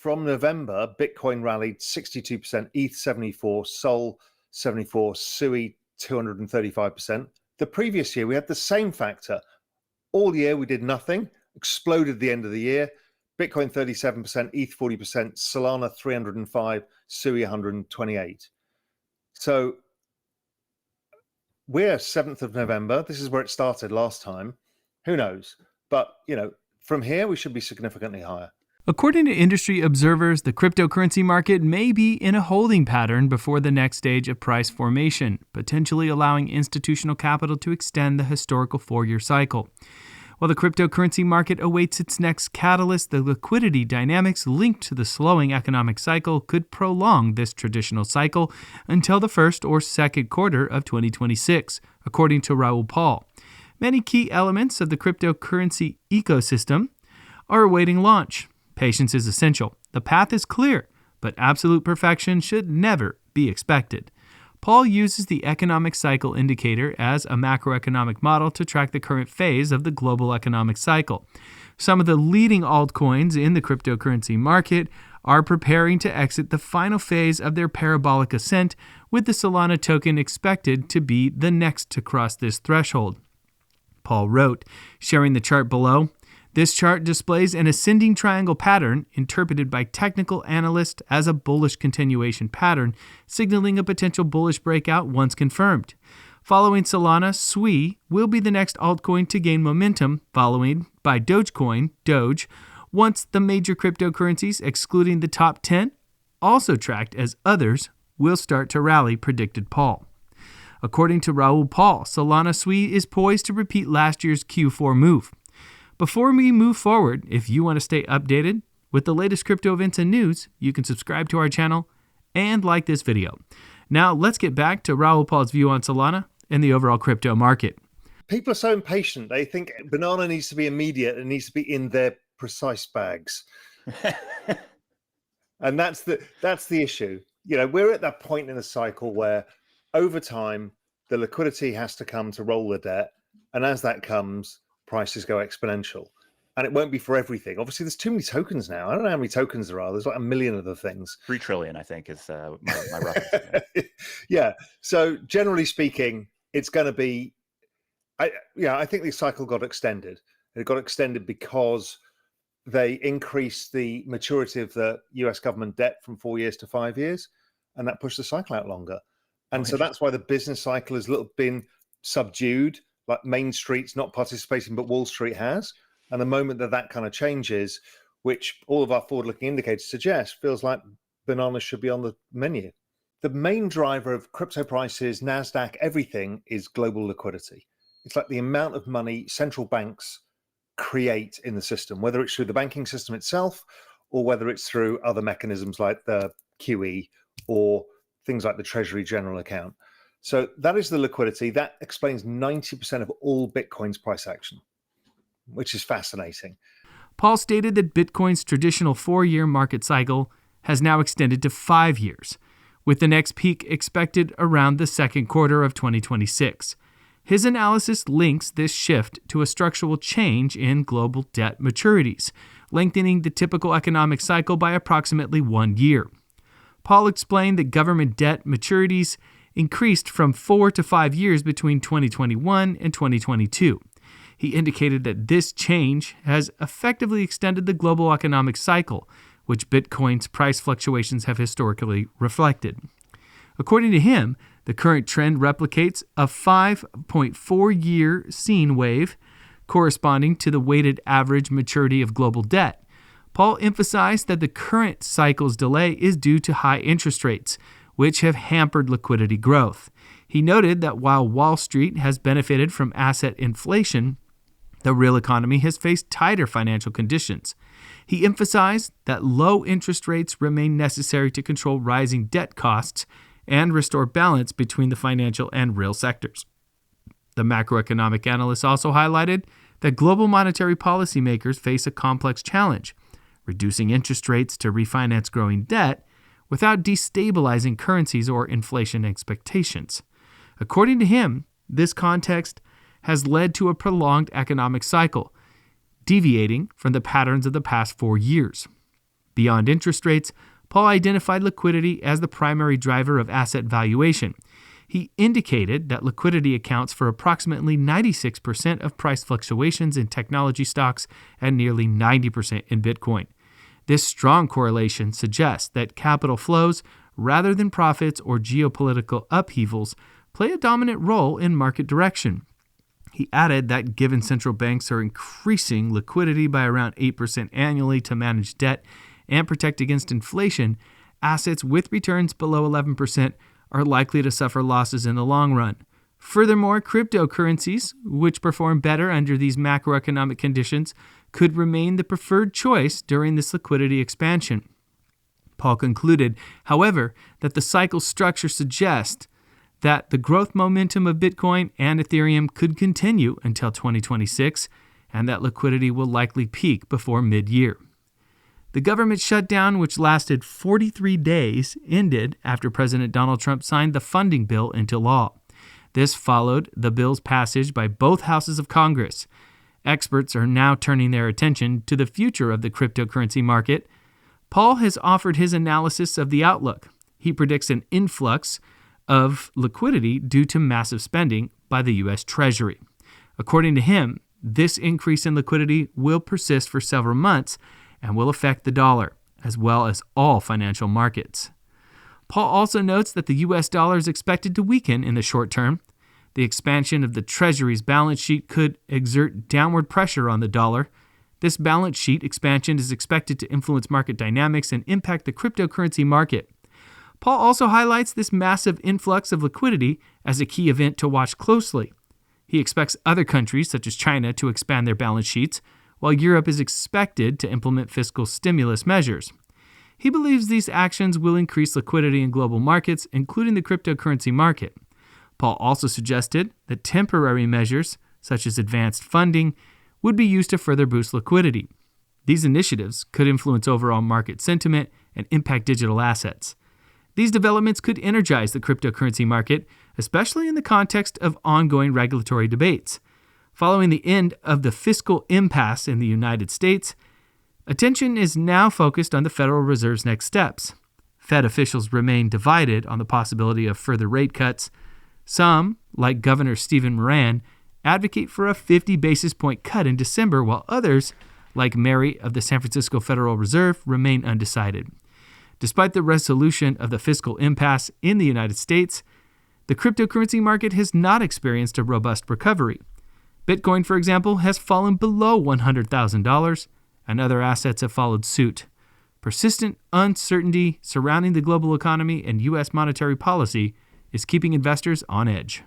from November, Bitcoin rallied 62%, ETH 74%, Sol 74%, Sui 235%. The previous year, we had the same factor. All year, we did nothing, exploded at the end of the year. Bitcoin 37%, ETH 40%, Solana 305%, Sui 128%. So we're 7th of November. This is where it started last time. Who knows? But, from here, we should be significantly higher. According to industry observers, the cryptocurrency market may be in a holding pattern before the next stage of price formation, potentially allowing institutional capital to extend the historical 4-year cycle. While the cryptocurrency market awaits its next catalyst, the liquidity dynamics linked to the slowing economic cycle could prolong this traditional cycle until the first or second quarter of 2026, according to Raoul Pal. Many key elements of the cryptocurrency ecosystem are awaiting launch. Patience is essential. The path is clear, but absolute perfection should never be expected. Paul uses the economic cycle indicator as a macroeconomic model to track the current phase of the global economic cycle. Some of the leading altcoins in the cryptocurrency market are preparing to exit the final phase of their parabolic ascent, with the Solana token expected to be the next to cross this threshold. Paul wrote, sharing the chart below, "This chart displays an ascending triangle pattern interpreted by technical analysts as a bullish continuation pattern, signaling a potential bullish breakout once confirmed. Following Solana, Sui will be the next altcoin to gain momentum, following by Dogecoin, Doge, once the major cryptocurrencies, excluding the top 10, also tracked as others, will start to rally," predicted Paul. According to Raoul Pal, Solana Sui is poised to repeat last year's Q4 move. Before we move forward, if you want to stay updated with the latest crypto events and news, you can subscribe to our channel and like this video. Now, let's get back to Raoul Pal's view on Solana and the overall crypto market. People are so impatient. They think banana needs to be immediate. It needs to be in their precise bags. And that's the issue. We're at that point in the cycle where over time, the liquidity has to come to roll the debt. And as that comes, prices go exponential. And it won't be for everything. Obviously, there's too many tokens now. I don't know how many tokens there are. There's like 1 million of the things. 3 trillion, I think, is my reference. Yeah. So generally speaking, it's going to be, I think the cycle got extended. It got extended because they increased the maturity of the US government debt from 4 years to 5 years, and that pushed the cycle out longer. And so that's why the business cycle has been subdued, like Main Street's not participating, but Wall Street has. And the moment that kind of changes, which all of our forward-looking indicators suggest, feels like bananas should be on the menu. The main driver of crypto prices, NASDAQ, everything is global liquidity. It's like the amount of money central banks create in the system, whether it's through the banking system itself or whether it's through other mechanisms like the QE or things like the Treasury General Account. So that is the liquidity. That explains 90% of all Bitcoin's price action, which is fascinating. Paul stated that Bitcoin's traditional 4-year market cycle has now extended to 5 years, with the next peak expected around the second quarter of 2026. His analysis links this shift to a structural change in global debt maturities, lengthening the typical economic cycle by approximately 1 year. Paul explained that government debt maturities increased from 4 to 5 years between 2021 and 2022. He indicated that this change has effectively extended the global economic cycle, which Bitcoin's price fluctuations have historically reflected. According to him, the current trend replicates a 5.4-year sine wave, corresponding to the weighted average maturity of global debt. Paul emphasized that the current cycle's delay is due to high interest rates, which have hampered liquidity growth. He noted that while Wall Street has benefited from asset inflation, the real economy has faced tighter financial conditions. He emphasized that low interest rates remain necessary to control rising debt costs and restore balance between the financial and real sectors. The macroeconomic analyst also highlighted that global monetary policymakers face a complex challenge, reducing interest rates to refinance growing debt without destabilizing currencies or inflation expectations. According to him, this context has led to a prolonged economic cycle, deviating from the patterns of the past 4 years. Beyond interest rates, Paul identified liquidity as the primary driver of asset valuation. He indicated that liquidity accounts for approximately 96% of price fluctuations in technology stocks and nearly 90% in Bitcoin. This strong correlation suggests that capital flows, rather than profits or geopolitical upheavals, play a dominant role in market direction. He added that given central banks are increasing liquidity by around 8% annually to manage debt and protect against inflation, assets with returns below 11% are likely to suffer losses in the long run. Furthermore, cryptocurrencies, which perform better under these macroeconomic conditions, could remain the preferred choice during this liquidity expansion. Paul concluded, however, that the cycle structure suggests that the growth momentum of Bitcoin and Ethereum could continue until 2026, and that liquidity will likely peak before mid-year. The government shutdown, which lasted 43 days, ended after President Donald Trump signed the funding bill into law. This followed the bill's passage by both houses of Congress. Experts are now turning their attention to the future of the cryptocurrency market. Paul has offered his analysis of the outlook. He predicts an influx of liquidity due to massive spending by the U.S. Treasury. According to him, this increase in liquidity will persist for several months and will affect the dollar, as well as all financial markets. Paul also notes that the U.S. dollar is expected to weaken in the short term. The expansion of the Treasury's balance sheet could exert downward pressure on the dollar. This balance sheet expansion is expected to influence market dynamics and impact the cryptocurrency market. Paul also highlights this massive influx of liquidity as a key event to watch closely. He expects other countries, such as China, to expand their balance sheets, while Europe is expected to implement fiscal stimulus measures. He believes these actions will increase liquidity in global markets, including the cryptocurrency market. Paul also suggested that temporary measures, such as advanced funding, would be used to further boost liquidity. These initiatives could influence overall market sentiment and impact digital assets. These developments could energize the cryptocurrency market, especially in the context of ongoing regulatory debates. Following the end of the fiscal impasse in the United States, attention is now focused on the Federal Reserve's next steps. Fed officials remain divided on the possibility of further rate cuts. Some, like Governor Stephen Moran, advocate for a 50 basis point cut in December, while others, like Mary of the San Francisco Federal Reserve, remain undecided. Despite the resolution of the fiscal impasse in the United States, the cryptocurrency market has not experienced a robust recovery. Bitcoin, for example, has fallen below $100,000, and other assets have followed suit. Persistent uncertainty surrounding the global economy and U.S. monetary policy is keeping investors on edge.